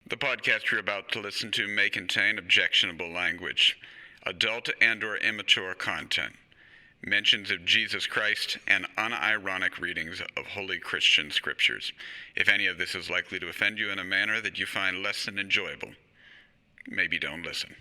The podcast you're about to listen to may contain objectionable language, adult and/or immature content, mentions of Jesus Christ, and unironic readings of holy Christian scriptures. If any of this is likely to offend you in a manner that you find less than enjoyable, maybe don't listen.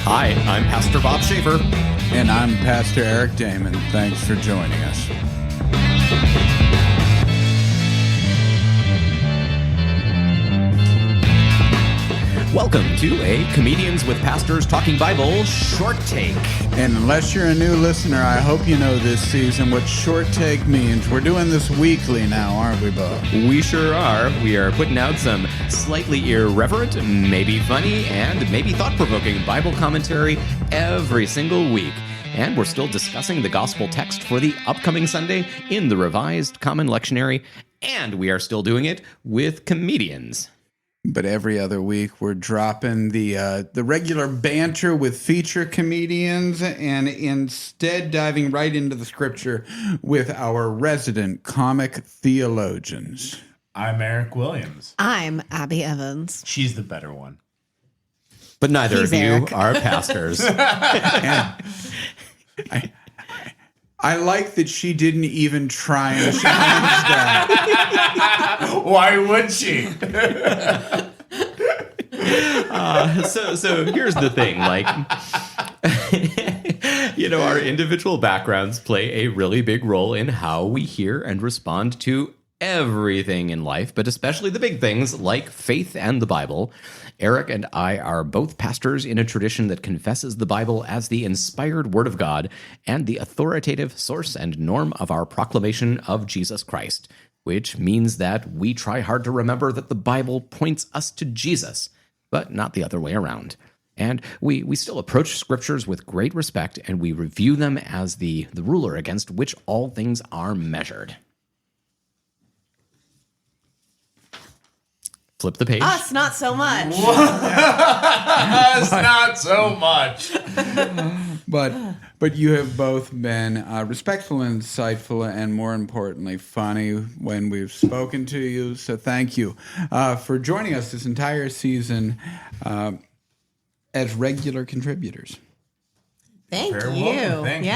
Hi, I'm Pastor Bob Schaefer. And I'm Pastor Eric Damon. Thanks for joining us. Welcome to a Comedians with Pastors Talking Bible short take. And unless you're a new listener, I hope you know this season what short take means. We're doing this weekly now, aren't we, Bob? We sure are. We are putting out some slightly irreverent, maybe funny, and maybe thought-provoking Bible commentary every single week. And we're still discussing the gospel text for the upcoming Sunday in the Revised Common Lectionary, and we are still doing it with comedians. But every other week, we're dropping the regular banter with feature comedians and instead diving right into the scripture with our resident comic theologians. I'm Eric Williams. I'm Abby Evans. She's the better one. But neither He's of you Eric. are pastors. I like that she didn't even try and change that. Why would she? So here's the thing, like, our individual backgrounds play a really big role in how we hear and respond to everything in life, but especially the big things like faith and the Bible. Eric and I are both pastors in a tradition that confesses the Bible as the inspired Word of God and the authoritative source and norm of our proclamation of Jesus Christ, which means that we try hard to remember that the Bible points us to Jesus, but not the other way around. And we still approach scriptures with great respect, and we review them as the ruler against which all things are measured. Flip the page. Us, not so much. That's not so much. But you have both been respectful and insightful and, more importantly, funny when we've spoken to you. So thank you for joining us this entire season as regular contributors. Thank Very you. welcome. Thank you.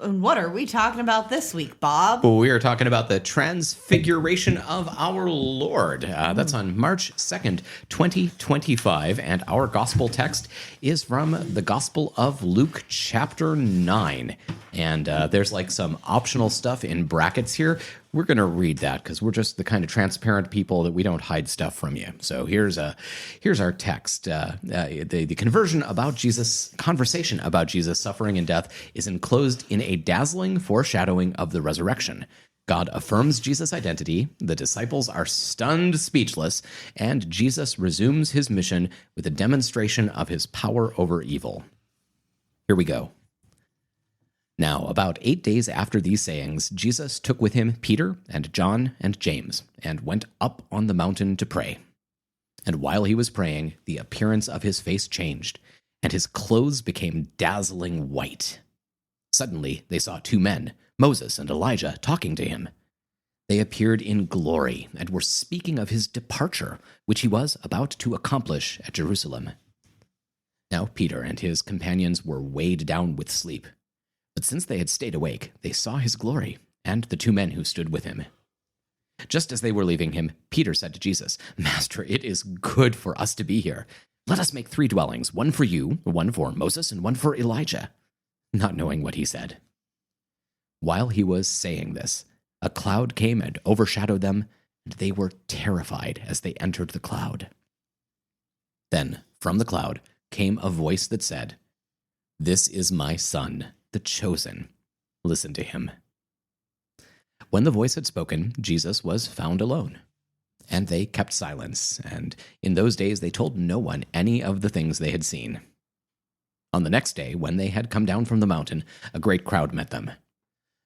And what are we talking about this week, Bob? We are talking about the Transfiguration of our Lord. That's on March 2nd, 2025. And our gospel text is from the Gospel of Luke, chapter 9. And there's like some optional stuff in brackets here. We're going to read that because we're just the kind of transparent people that we don't hide stuff from you. So here's our text. The conversation about Jesus suffering and death is enclosed in a dazzling foreshadowing of the resurrection. God affirms Jesus' identity, the disciples are stunned speechless, and Jesus resumes his mission with a demonstration of his power over evil. Here we go. Now, about 8 days after these sayings, Jesus took with him Peter and John and James and went up on the mountain to pray. And while he was praying, the appearance of his face changed, and his clothes became dazzling white. Suddenly, they saw two men, Moses and Elijah, talking to him. They appeared in glory and were speaking of his departure, which he was about to accomplish at Jerusalem. Now, Peter and his companions were weighed down with sleep. But since they had stayed awake, they saw his glory and the two men who stood with him. Just as they were leaving him, Peter said to Jesus, "Master, it is good for us to be here. Let us make 3 dwellings, one for you, one for Moses, and one for Elijah," not knowing what he said. While he was saying this, a cloud came and overshadowed them, and they were terrified as they entered the cloud. Then, from the cloud, came a voice that said, "This is my son, the chosen. Listen to him." When the voice had spoken, Jesus was found alone. And they kept silence, and in those days they told no one any of the things they had seen. On the next day, when they had come down from the mountain, a great crowd met them.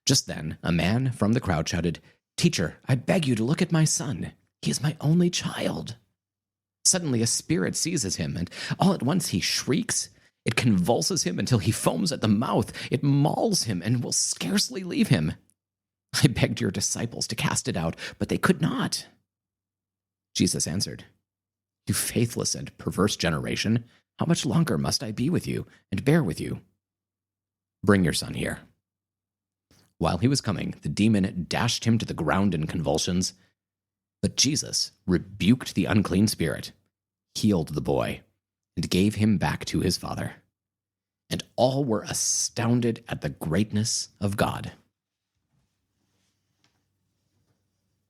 Just then, a man from the crowd shouted, "Teacher, I beg you to look at my son. He is my only child." Suddenly a spirit seizes him, and all at once he shrieks. It convulses him until he foams at the mouth. It mauls him and will scarcely leave him. I begged your disciples to cast it out, but they could not. Jesus answered, You faithless and perverse generation, how much longer must I be with you and bear with you? Bring your son here. While he was coming, the demon dashed him to the ground in convulsions. But Jesus rebuked the unclean spirit, healed the boy, and gave him back to his father. And all were astounded at the greatness of God.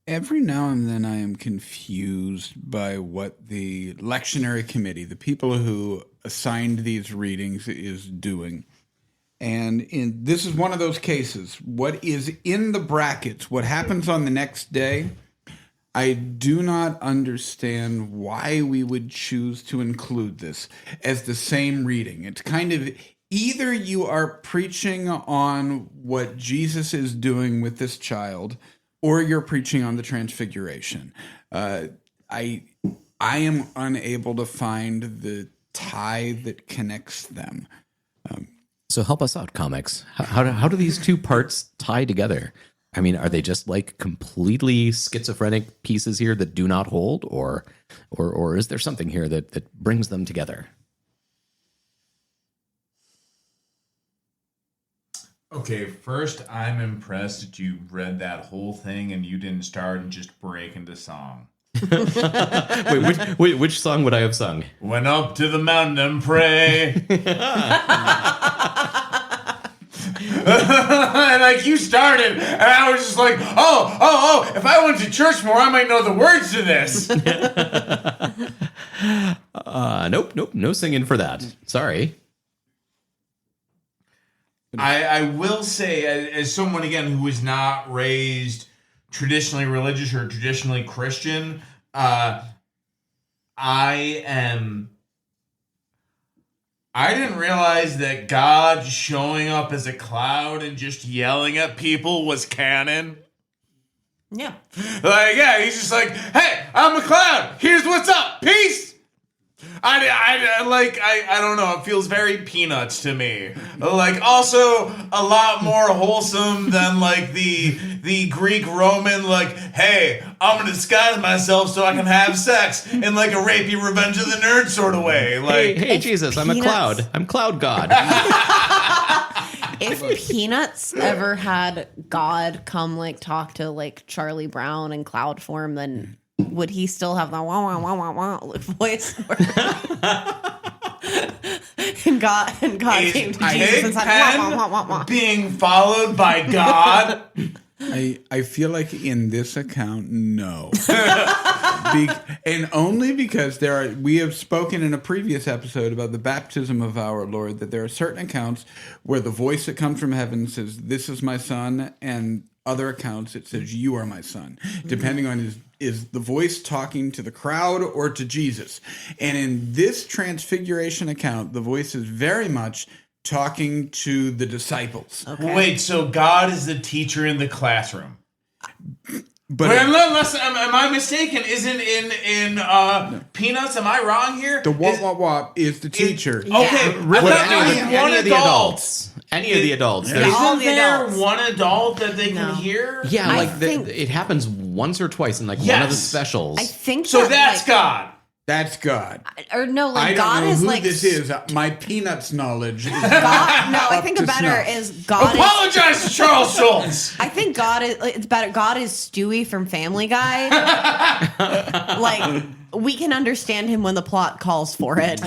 Every now and then I am confused by what the lectionary committee, the people who assigned these readings, is doing. And this is one of those cases. What is in the brackets, what happens on the next day, I do not understand why we would choose to include this as the same reading. It's kind of either you are preaching on what Jesus is doing with this child, or you're preaching on the Transfiguration. I am unable to find the tie that connects them. So help us out, comics. How do these two parts tie together? I mean, are they just like completely schizophrenic pieces here that do not hold, or is there something here that brings them together? Okay, first, I'm impressed that you read that whole thing and you didn't start and just break into song. Wait, which song would I have sung? Went up to the mountain and pray. And like you started, and I was just like, oh, if I went to church more, I might know the words to this. Nope, no singing for that. Sorry. I will say, as someone, again, who was not raised traditionally religious or traditionally Christian, I didn't realize that God showing up as a cloud and just yelling at people was canon. Yeah. Like, yeah, he's just like, hey, I'm a cloud. Here's what's up. Peace. I don't know. It feels very Peanuts to me. Like, also a lot more wholesome than like the Greek Roman. Like, hey, I'm gonna disguise myself so I can have sex in like a rapey Revenge of the Nerd sort of way. Like, Hey, Jesus, I'm a cloud. I'm Cloud God. If Peanuts ever had God come like talk to like Charlie Brown in cloud form, then would he still have the wah wah wah wah wah voice? and God came to Jesus and said wah wah wah wah wah. being followed by God. I feel like in this account, no. And only because we have spoken in a previous episode about the baptism of our Lord, that there are certain accounts where the voice that comes from heaven says, "This is my son," and other accounts it says, "You are my son," depending on is the voice talking to the crowd or to Jesus. And in this Transfiguration account, the voice is very much talking to the disciples. Okay. Wait, so God is the teacher in the classroom? But unless am I mistaken? Isn't in Peanuts? Am I wrong here? the wah is the teacher. Yeah. Okay, Really, I thought there was one any of the adult. adults. Any of the adults. Yeah. All Isn't the there adults. one adult that they No. can hear? Yeah, I like think- it happens once or twice in like one of the Yes. specials. I think So that, that's like, God. That's God. Or no, like I don't God know is who like this is. My Peanuts knowledge is God. No, I think to the better snuff. is God is. Apologize to Charles Schultz. I think God is. It's better. God is Stewie from Family Guy. Like we can understand him when the plot calls for it.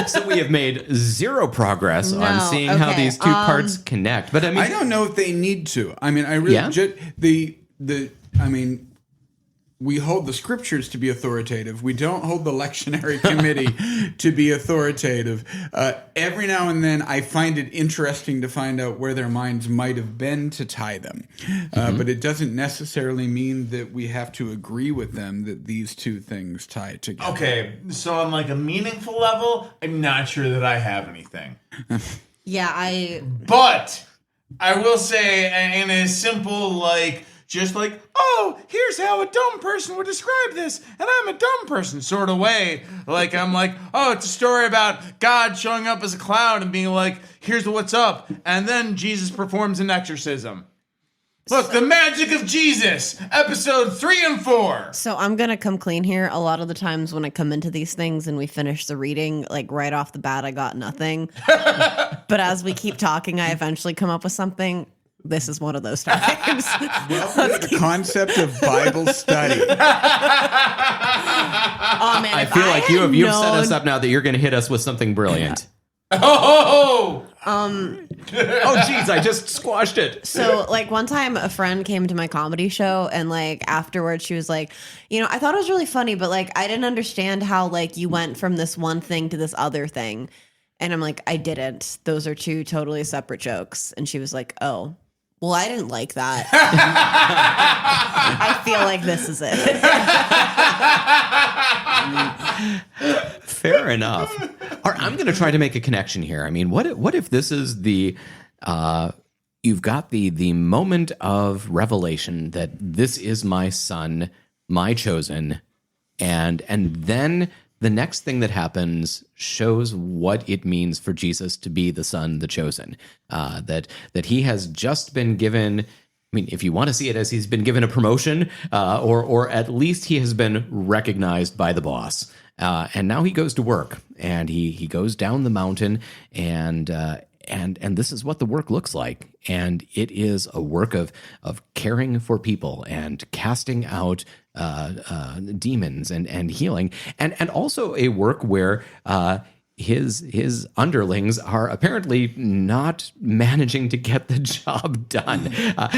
So we have made zero progress on No, seeing how okay, these two parts connect. But I mean, I don't know if they need to. I mean, I really Yeah? I mean, we hold the scriptures to be authoritative. We don't hold the lectionary committee to be authoritative. Every now and then, I find it interesting to find out where their minds might have been to tie them. But it doesn't necessarily mean that we have to agree with them that these two things tie together. Okay, so on like a meaningful level, I'm not sure that I have anything. Yeah, But I will say, in a simple like just like, oh, here's how a dumb person would describe this, and I'm a dumb person sort of way. Like, I'm like, oh, it's a story about God showing up as a cloud and being like, here's what's up. And then Jesus performs an exorcism. Look, the magic of Jesus, episode 3 and 4. So I'm going to come clean here. A lot of the times when I come into these things and we finish the reading, like right off the bat, I got nothing. But as we keep talking, I eventually come up with something. This is one of those times. The concept of Bible study. Oh, man, I feel like you've set us up now that you're going to hit us with something brilliant. Oh! Oh, geez, I just squashed it. So, like, one time a friend came to my comedy show and, like, afterwards she was like, you know, I thought it was really funny, but, like, I didn't understand how, like, you went from this one thing to this other thing. And I'm like, I didn't. Those are two totally separate jokes. And she was like, oh, well, I didn't like that. I feel like this is it. Fair enough. All right, I'm going to try to make a connection here. I mean, what if this is the you've got the moment of revelation that this is my son, my chosen, and then the next thing that happens shows what it means for Jesus to be the son, the chosen. That he has just been given. I mean, if you want to see it as he's been given a promotion, or at least he has been recognized by the boss. And now he goes to work, and he goes down the mountain, and this is what the work looks like. And it is a work of caring for people and casting out demons and healing, and also a work where his underlings are apparently not managing to get the job done.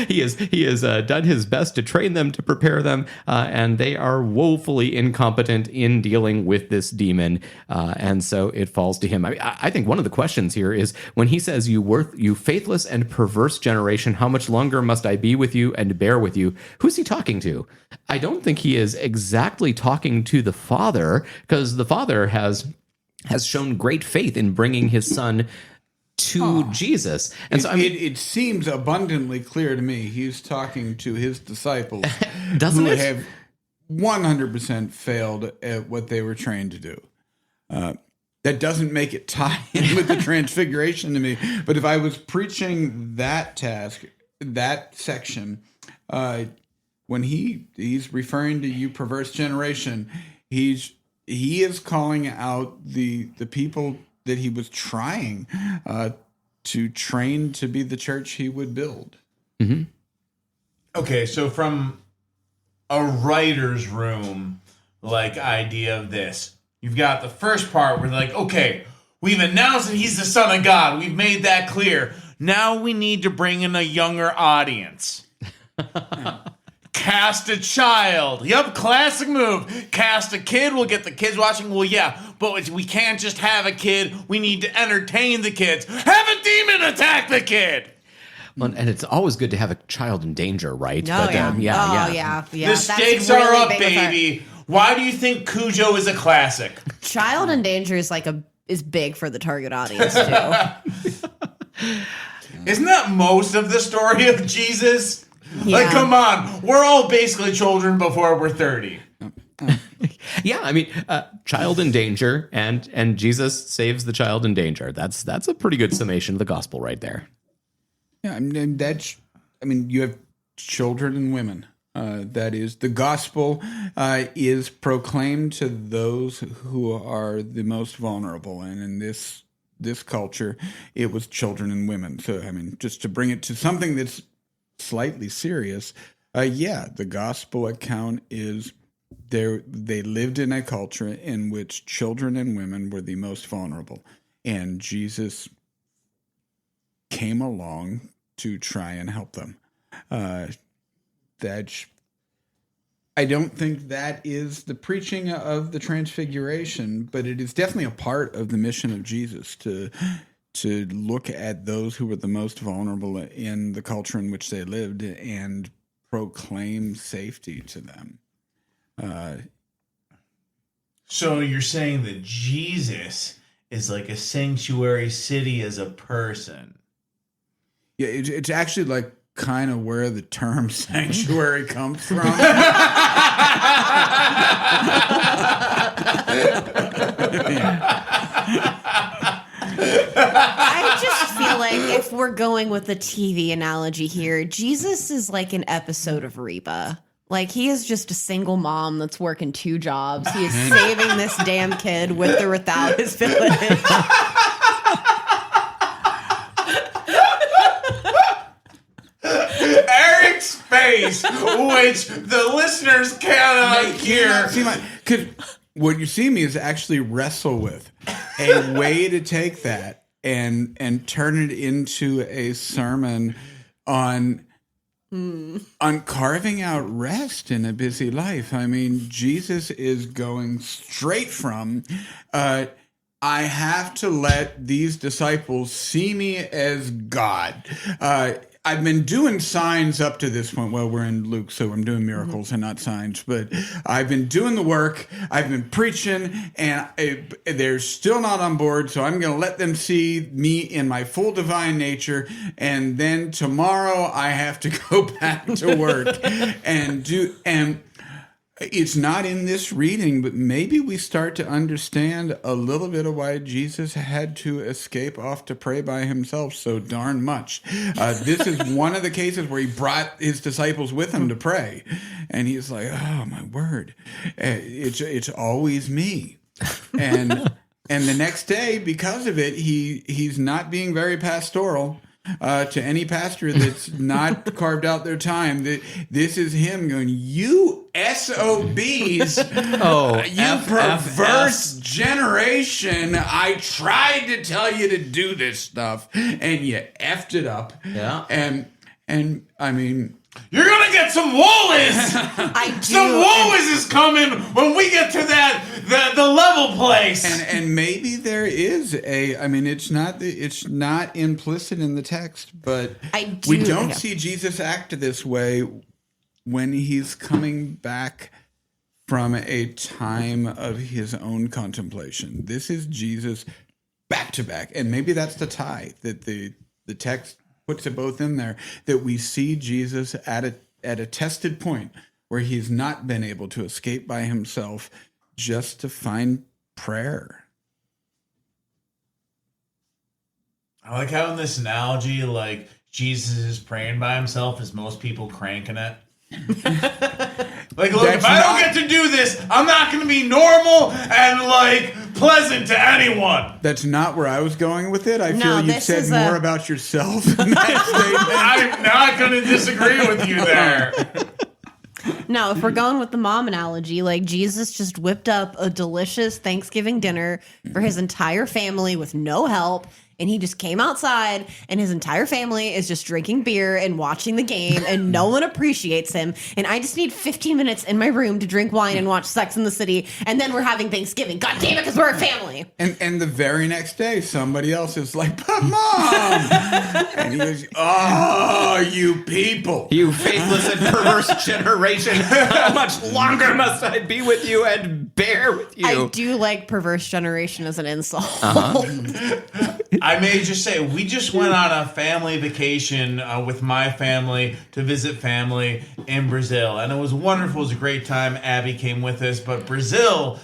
He has done his best to train them, to prepare them, and they are woefully incompetent in dealing with this demon. And so it falls to him. I think one of the questions here is when he says, "You faithless and perverse generation, how much longer must I be with you and bear with you?" Who's he talking to? I don't think he is exactly talking to the Father, because the Father has shown great faith in bringing his son to Jesus. And so, I mean, it seems abundantly clear to me he's talking to his disciples doesn't who it? have 100% failed at what they were trained to do. That doesn't make it tie in with the Transfiguration to me. But if I was preaching that task, that section, when he's referring to you perverse generation, he is calling out the people that he was trying to train to be the church he would build. Mm-hmm. Okay, so from a writer's room, like, idea of this, you've got the first part where they're like, okay, we've announced that he's the Son of God. We've made that clear. Now we need to bring in a younger audience. Cast a child. Yep, classic move. Cast a kid. We'll get the kids watching. Well, yeah, but we can't just have a kid. We need to entertain the kids. Have a demon attack the kid. Well, and it's always good to have a child in danger, right? Oh, yeah. Yeah. The stakes are up, baby. Why do you think Cujo is a classic? Child in danger is is big for the target audience too. Isn't that most of the story of Jesus? Yeah. Like, come on. We're all basically children before we're 30. Yeah, I mean, child in danger, and Jesus saves the child in danger. That's a pretty good summation of the gospel right there. Yeah, I mean, you have children and women. That is, the gospel is proclaimed to those who are the most vulnerable, and in this culture, it was children and women. So, I mean, just to bring it to something that's slightly serious, the gospel account is they lived in a culture in which children and women were the most vulnerable, and Jesus came along to try and help them. I don't think that is the preaching of the Transfiguration, but it is definitely a part of the mission of Jesus to look at those who were the most vulnerable in the culture in which they lived and proclaim safety to them. So you're saying that Jesus is like a sanctuary city as a person? Yeah, it's actually like kind of where the term sanctuary comes from. I just feel like if we're going with the TV analogy here, Jesus is like an episode of Reba. Like, he is just a single mom that's working 2 jobs. He is saving this damn kid with or without his village. Eric's face, which the listeners cannot hear. What you see me is actually wrestle with a way to take that and turn it into a sermon on carving out rest in a busy life. I mean, Jesus is going straight from, I have to let these disciples see me as God. I've been doing signs up to this point. Well, we're in Luke, so I'm doing miracles and not signs. But I've been doing the work. I've been preaching, and they're still not on board. So I'm going to let them see me in my full divine nature. And then tomorrow I have to go back to work and do. And it's not in this reading, but maybe we start to understand a little bit of why Jesus had to escape off to pray by himself so darn much. This is one of the cases where he brought his disciples with him to pray. And he's like, oh, my word, it's always me. And the next day, because of it, he's not being very pastoral. To any pastor that's not carved out their time, this is him going, you SOBs, you perverse generation, I tried to tell you to do this stuff, and you effed it up. Yeah. And I mean... You're gonna get some woolies. Some woolies is coming when we get to the level place. And maybe there is I mean, it's not implicit in the text, but we don't see Jesus act this way when he's coming back from a time of his own contemplation. This is Jesus back to back, and maybe that's the tie that the text puts it both in there, that we see Jesus at a tested point where he's not been able to escape by himself just to find prayer. I like how in this analogy, like, Jesus is praying by himself as most people cranking it. Like, look, if I don't get to do this, I'm not going to be normal and, like, pleasant to anyone. That's not where I was going with it. I feel you said more about yourself in that statement. I'm not going to disagree with you there. No, if we're going with the mom analogy, like, Jesus just whipped up a delicious Thanksgiving dinner for his entire family with no help. And he just came outside, and his entire family is just drinking beer and watching the game, and no one appreciates him. And I just need 15 minutes in my room to drink wine and watch Sex and the City, and then we're having Thanksgiving. God damn it, because we're a family. And the very next day, somebody else is like, but Mom! And he goes, oh, you people. You faithless and perverse generation. How much longer must I be with you and bear with you? I do like perverse generation as an insult. I may just say, we just went on a family vacation with my family to visit family in Brazil. And it was wonderful. It was a great time. Abby came with us. But Brazil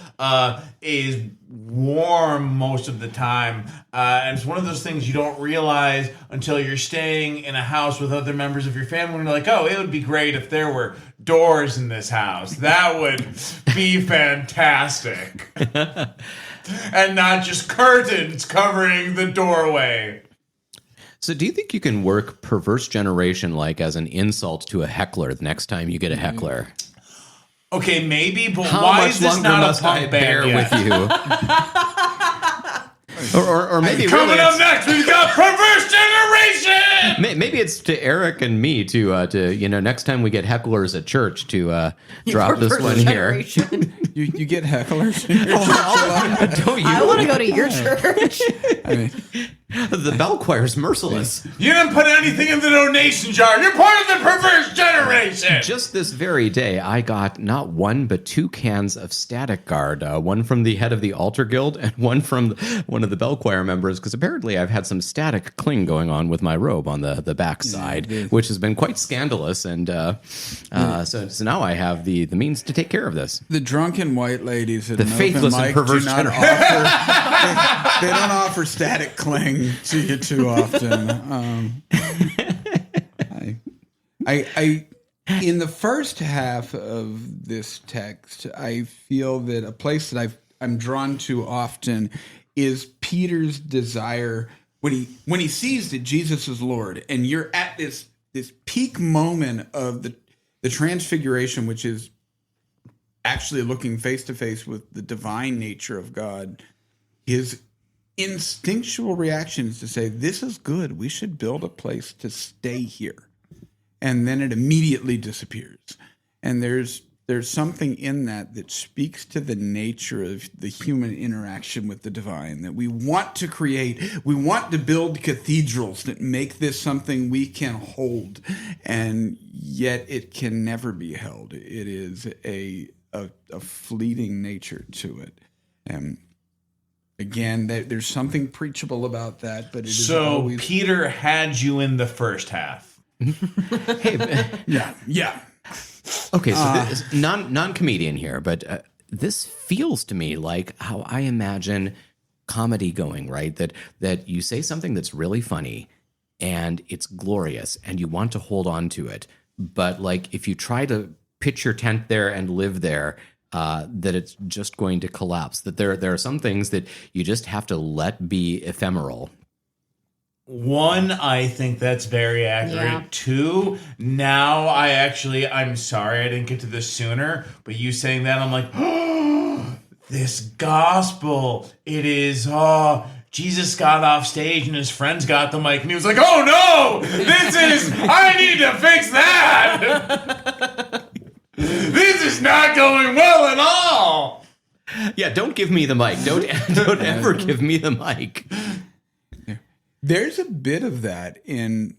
is warm most of the time. And it's one of those things you don't realize until you're staying in a house with other members of your family. And you're like, oh, it would be great if there were doors in this house. That would be fantastic. And not just curtains covering the doorway. So do you think you can work perverse generation like as an insult to a heckler the next time you get a heckler? Okay, maybe, but How why much is this longer not must a punk I band bear yet? with you? or maybe Coming really up next, we've got perverse generation. Maybe it's to Eric and me to next time we get hecklers at church to drop this one here. You get hecklers in your church a lot? Don't you? I want to go to your church. I mean, The bell choir's merciless. You didn't put anything in the donation jar. You're part of the perverse generation. Just this very day, I got not one but 2 cans of Static Guard. One from the head of the Altar Guild and one from one of the bell choir members, because apparently I've had some static cling going on with my robe on the backside, which has been quite scandalous. And so now I have the means to take care of this. The drunken white ladies at The an faithless open and mic perverse do not generation. they don't offer static cling to you too often. I in the first half of this text, I feel that a place that I'm drawn to often is Peter's desire when he sees that Jesus is Lord, and you're at this peak moment of the Transfiguration, which is actually looking face to face with the divine nature of God. His instinctual reaction is to say, this is good. We should build a place to stay here. And then it immediately disappears. And there's something in that speaks to the nature of the human interaction with the divine, that we want to create, we want to build cathedrals that make this something we can hold, and yet it can never be held. It is a fleeting nature to it. And again, there's something preachable about that, but it is always... Peter had you in the first half. Yeah. Okay, so this non-comedian here, but this feels to me like how I imagine comedy going, right? That you say something that's really funny and it's glorious and you want to hold on to it, but like if you try to pitch your tent there and live there, that it's just going to collapse. That there are some things that you just have to let be ephemeral. One, I think that's very accurate. Yeah. 2, now I'm sorry I didn't get to this sooner, but you saying that, I'm like, oh, this gospel, it is, Jesus got off stage and his friends got the mic and he was like, oh no, I need to fix that. This is not going well at all. Yeah, don't give me the mic. Don't ever give me the mic. There's a bit of that in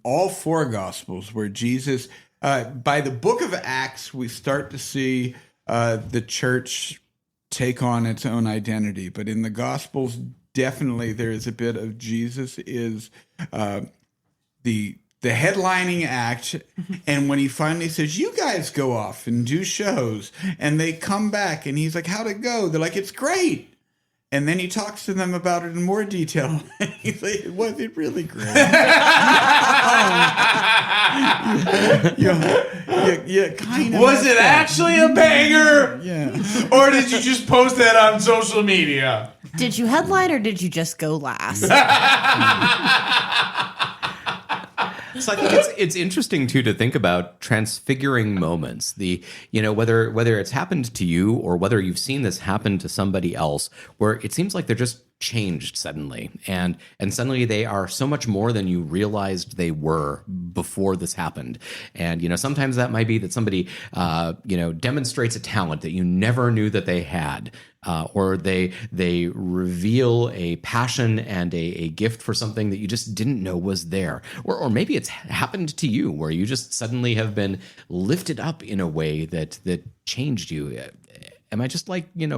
all 4 Gospels where Jesus, by the book of Acts, we start to see the church take on its own identity. But in the Gospels, definitely there is a bit of Jesus is the headlining act. And when he finally says, you guys go off and do shows, and they come back and he's like, how'd it go? They're like, it's great. And then he talks to them about it in more detail. And he's like, was it really great? Yeah, kind of. Was it actually a banger? Yeah. Or did you just post that on social media? Did you headline or did you just go last? So I think it's interesting too to think about transfiguring moments. Whether it's happened to you or whether you've seen this happen to somebody else, where it seems like they're just changed suddenly, and suddenly they are so much more than you realized they were before this happened. And sometimes that might be that somebody demonstrates a talent that you never knew that they had. Or they reveal a passion and a gift for something that you just didn't know was there. Or maybe it's happened to you where you just suddenly have been lifted up in a way that changed you. Am I just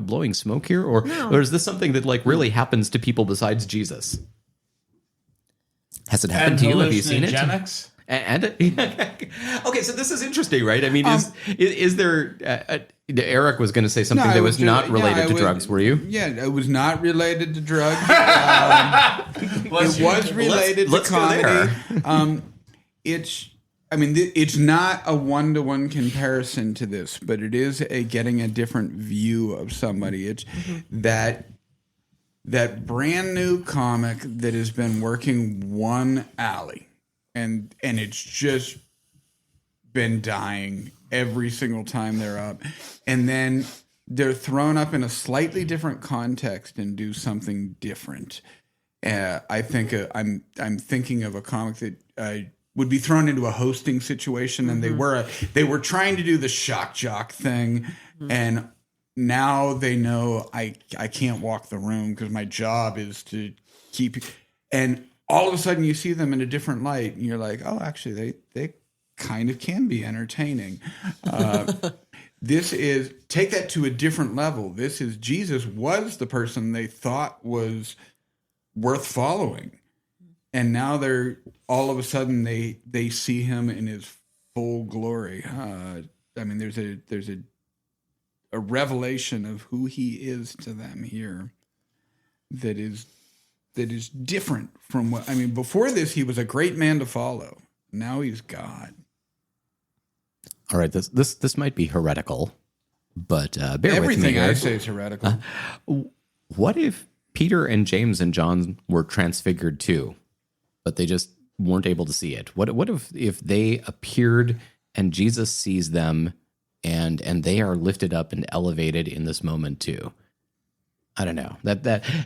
blowing smoke here? Or is this something that really happens to people besides Jesus? Has it happened to you? Have you seen it? And okay, so this is interesting, right? I mean, is there... Eric was going to say something that was not related to drugs, were you? Yeah, it was not related to drugs. It was related to comedy. It's not a one-to-one comparison to this, but it is getting a different view of somebody. It's that brand new comic that has been working one alley, and it's just been dying every single time they're up, and then they're thrown up in a slightly different context and do something different. I think I'm thinking of a comic that would be thrown into a hosting situation, and they were trying to do the shock jock thing, and now they know I can't walk the room because my job is to keep. and all of a sudden you see them in a different light, and you're like, oh, actually, they kind of can be entertaining. This is, take that to a different level. This is, Jesus was the person they thought was worth following. And now they're, all of a sudden they see him in his full glory. I mean, there's a revelation of who he is to them here that is different from what, I mean, before this, he was a great man to follow. Now he's God. All right, this might be heretical, but bear with me. Everything here. I say is heretical. What if Peter and James and John were transfigured too, but they just weren't able to see it? What if they appeared and Jesus sees them and they are lifted up and elevated in this moment too? I don't know.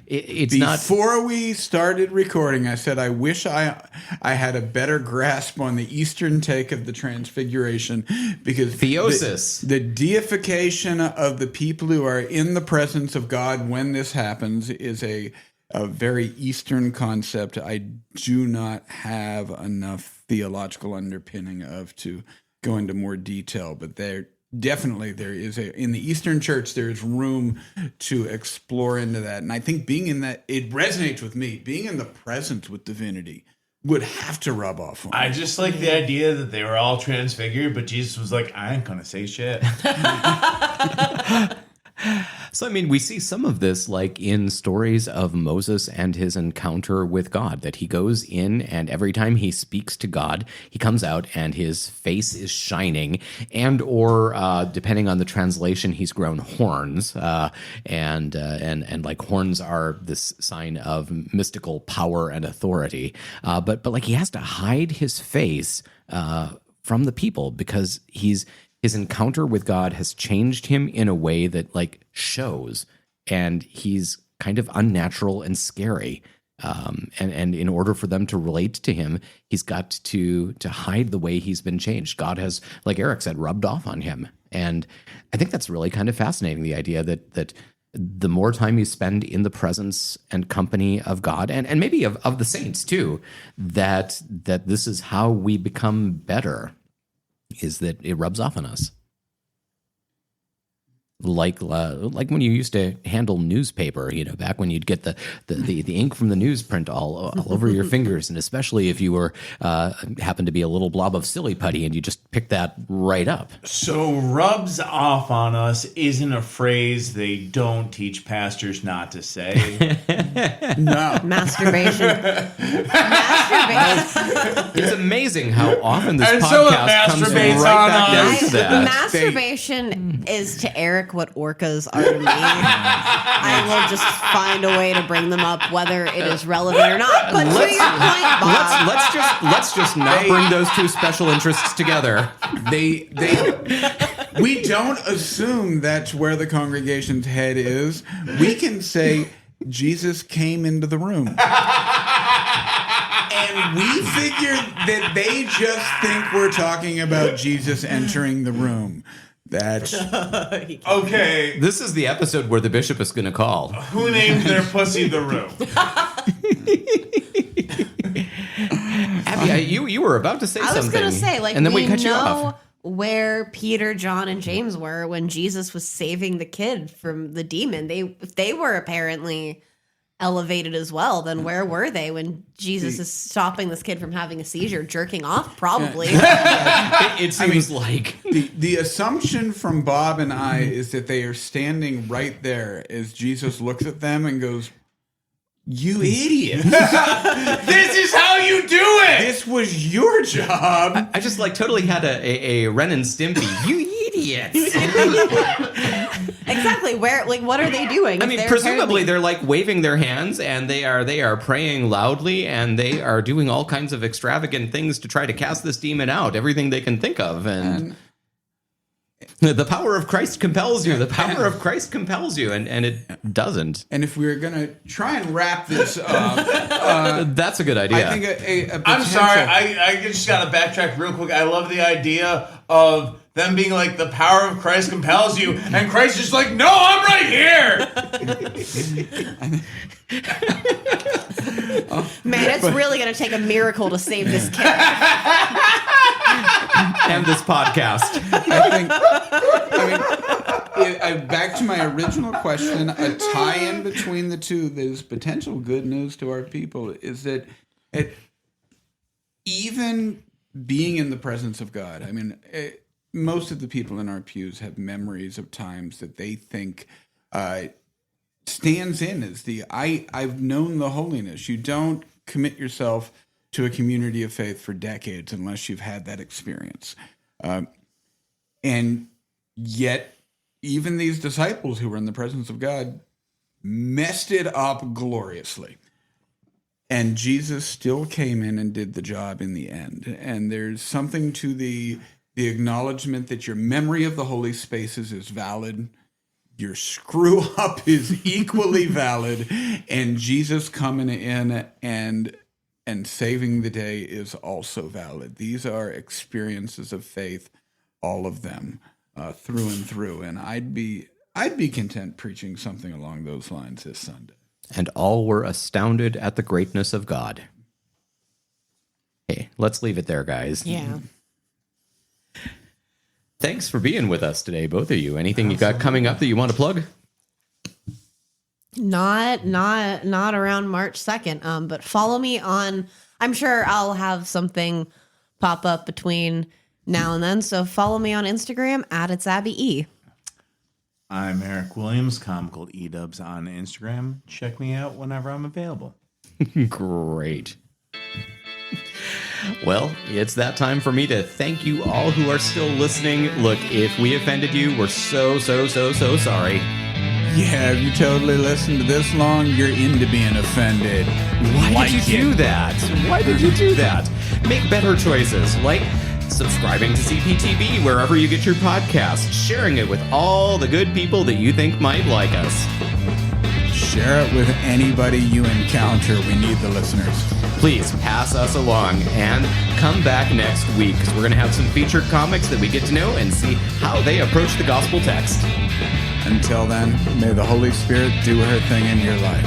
It's not. Before we started recording, I said I wish I had a better grasp on the Eastern take of the Transfiguration, because Theosis. the deification of the people who are in the presence of God when this happens is a very Eastern concept. I do not have enough theological underpinning of to go into more detail, but there is in the Eastern Church, there's room to explore into that. And I think being in that, it resonates with me. Being in the presence with divinity would have to rub off on me. I just like the idea that they were all transfigured, but Jesus was like, I ain't gonna say shit. So, I mean, we see some of this like in stories of Moses and his encounter with God, that he goes in and every time he speaks to God, he comes out and his face is shining, and or depending on the translation, he's grown horns, and like horns are this sign of mystical power and authority. But like he has to hide his face from the people because his encounter with God has changed him in a way that like shows, and he's kind of unnatural and scary. And in order for them to relate to him, he's got to hide the way he's been changed. God has, like Eric said, rubbed off on him. And I think that's really kind of fascinating, the idea that the more time you spend in the presence and company of God, and maybe of the saints too, that this is how we become better, is that it rubs off on us. Like when you used to handle newspaper, back when you'd get the ink from the newsprint all over your fingers, and especially if you were happened to be a little blob of silly putty and you just pick that right up. So rubs off on us isn't a phrase they don't teach pastors not to say. No. Masturbation. It's amazing how often this And podcast so it comes masturbates right on back us. down to that. Masturbation is to Eric what orcas are to me. I will just find a way to bring them up, whether it is relevant or not. But to your point, Bob, Let's just not bring those two special interests together. We don't assume that's where the congregation's head is. We can say Jesus came into the room. And we figure that they just think we're talking about Jesus entering the room. That's Okay, This is the episode where the bishop is going to call. who named their pussy the room? Abby, you were about to say something. I was going to say, like, and then we we cut you know off. where Peter, John, and James were when Jesus was saving the kid from the demon. If they were apparently elevated as well, then where were they when Jesus is stopping this kid from having a seizure, jerking off? Probably. It seems like the assumption from Bob and I is that they are standing right there as Jesus looks at them and goes, "You idiot! This is how you do it. This was your job." I just like totally had a Ren and Stimpy. You idiots! Exactly. What are they doing? I If mean, they're presumably apparently- they're like waving their hands and they are praying loudly and they are doing all kinds of extravagant things to try to cast this demon out. Everything they can think of, and the power of Christ compels you. The power of Christ compels you, and it doesn't. And if we were going to try and wrap this up, That's a good idea. I think a I'm potential- sorry, I just got to backtrack real quick. I love the idea of them being like, the power of Christ compels you, and Christ is just like, no, I'm right here. Man, it's really going to take a miracle to save this kid. And this podcast. Back to my original question, a tie-in between the two, there's potential good news to our people, is that even being in the presence of God, most of the people in our pews have memories of times that they think stands in as I've known the holiness. You don't commit yourself to a community of faith for decades unless you've had that experience. And yet, even these disciples who were in the presence of God messed it up gloriously. And Jesus still came in and did the job in the end. And there's something to the acknowledgement that your memory of the holy spaces is valid. Your screw up is equally valid. And Jesus coming in and saving the day is also valid. These are experiences of faith, all of them, through and through. And I'd be content preaching something along those lines this Sunday. And all were astounded at the greatness of God. Hey, let's leave it there, guys. Yeah. Thanks for being with us today, both of you. Anything you got coming up that you want to plug? Not around March 2nd. But follow me on, I'm sure I'll have something pop up between now and then. So follow me on Instagram @It's Abby E. I'm Eric Williams, comical edubs on Instagram. Check me out whenever I'm available. Great. Well, it's that time for me to thank you all who are still listening. Look, if we offended you, we're so sorry. Yeah, if you totally listened to this long, you're into being offended. Why did you do that? Why did you do that? Make better choices, like subscribing to CPTV wherever you get your podcast, sharing it with all the good people that you think might like us. Share it with anybody you encounter. We need the listeners. Please pass us along and come back next week because we're going to have some featured comics that we get to know and see how they approach the gospel text. Until then, may the Holy Spirit do her thing in your life.